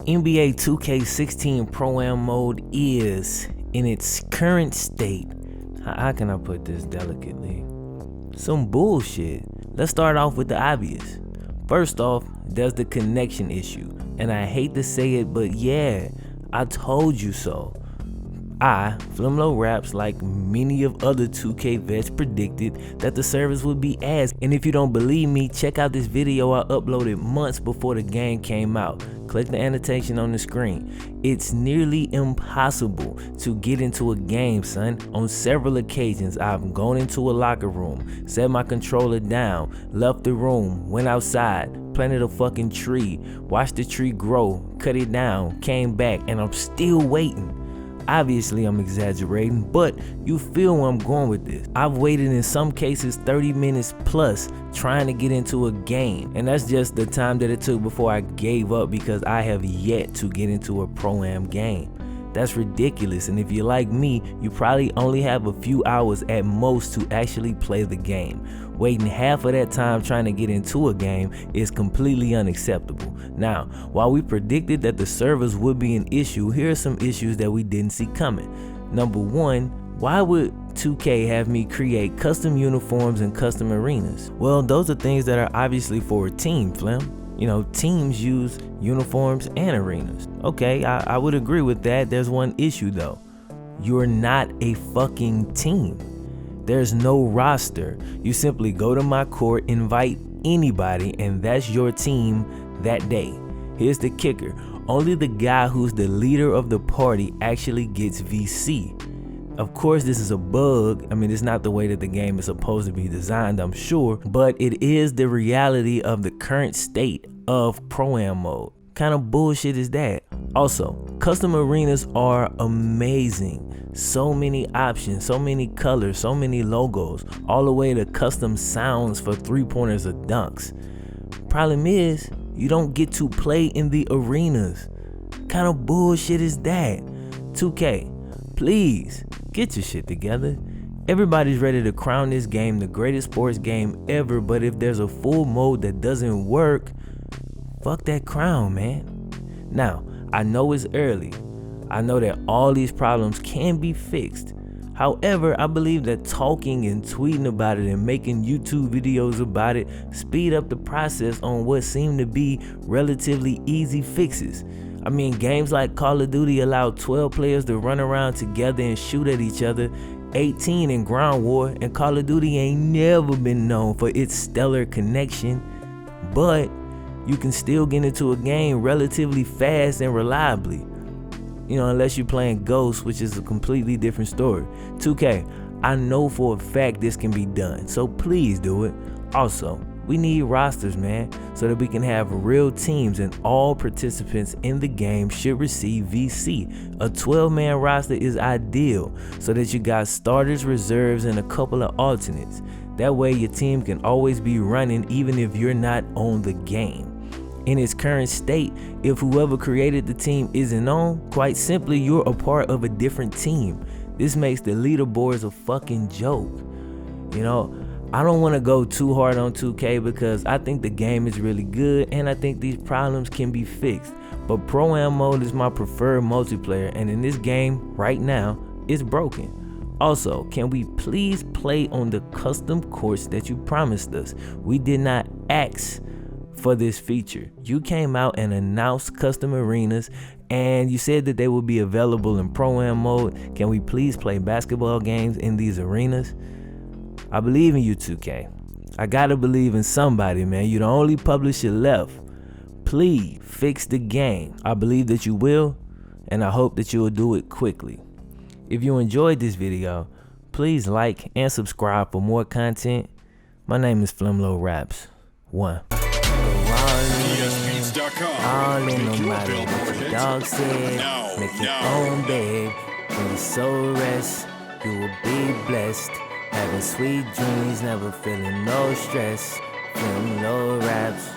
NBA 2K16 Pro-Am mode is, in its current state, how can I put this delicately? Some bullshit. Let's start off with the obvious. First off, there's the connection issue. And I hate to say it, but yeah, I told you so. I, Flimlo Raps, like many of other 2K vets, predicted that the service would be ass. And if you don't believe me, check out this video I uploaded months before the game came out. Click the annotation on the screen. It's nearly impossible to get into a game, son. On several occasions, I've gone into a locker room, set my controller down, left the room, went outside, planted a fucking tree, watched the tree grow, cut it down, came back, and I'm still waiting. Obviously, I'm exaggerating, but you feel where I'm going with this. I've waited in some cases 30 minutes plus trying to get into a game, and that's just the time that it took before I gave up because I have yet to get into a Pro-Am game. That's ridiculous, and if you're like me, you probably only have a few hours at most to actually play the game. Waiting half of that time trying to get into a game is completely unacceptable. Now, while we predicted that the servers would be an issue, here are some issues that we didn't see coming. Number one, why would 2K have me create custom uniforms and custom arenas? Well, those are things that are obviously for a team, Flim. You know, teams use uniforms and arenas. Okay, I would agree with that. There's one issue though. You're not a fucking team. There's no roster. You simply go to my court, invite anybody, and that's your team that day. Here's the kicker. Only the guy who's the leader of the party actually gets VC. Of course, this is a bug. I mean, it's not the way that the game is supposed to be designed, I'm sure, but it is the reality of the current state of Pro-Am mode. Kind of bullshit is that? Also, custom arenas are amazing. So many options, so many colors, so many logos, all the way to custom sounds for three-pointers or dunks. Problem is, you don't get to play in the arenas. Kind of bullshit is that? 2K, please get your shit together. Everybody's ready to crown this game the greatest sports game ever, but if there's a full mode that doesn't work, fuck that crown, man. Now, I know it's early. I know that all these problems can be fixed. However, I believe that talking and tweeting about it and making YouTube videos about it speed up the process on what seem to be relatively easy fixes. I mean, games like Call of Duty allow 12 players to run around together and shoot at each other, 18 in Ground War, and Call of Duty ain't never been known for its stellar connection, but you can still get into a game relatively fast and reliably. You know, unless you're playing Ghost, which is a completely different story. 2K, I know for a fact this can be done, so please do it. Also, we need rosters, man, so that we can have real teams and all participants in the game should receive VC. A 12-man roster is ideal so that you got starters, reserves, and a couple of alternates. That way your team can always be running even if you're not on the game. In its current state, if whoever created the team isn't on, quite simply you're a part of a different team. This makes the leaderboards a fucking joke. You know, I don't want to go too hard on 2K because I think the game is really good and I think these problems can be fixed. But Pro-Am mode is my preferred multiplayer, and in this game right now, it's broken. Also, can we please play on the custom courts that you promised us? We did not ask for this feature. You came out and announced custom arenas and you said that they will be available in Pro-Am mode. Can we please play basketball games in these arenas? I believe in you, 2K. I gotta believe in somebody, man. You're the only publisher left. Please fix the game. I believe that you will, and I hope that you will do it quickly. If you enjoyed this video, please like and subscribe for more content. My name is Flimlo Raps. 1. All in, no matter what the dog said. Make your own bed. When your soul rests, you will be blessed. Having sweet dreams, never feeling no stress. Flimlo Raps.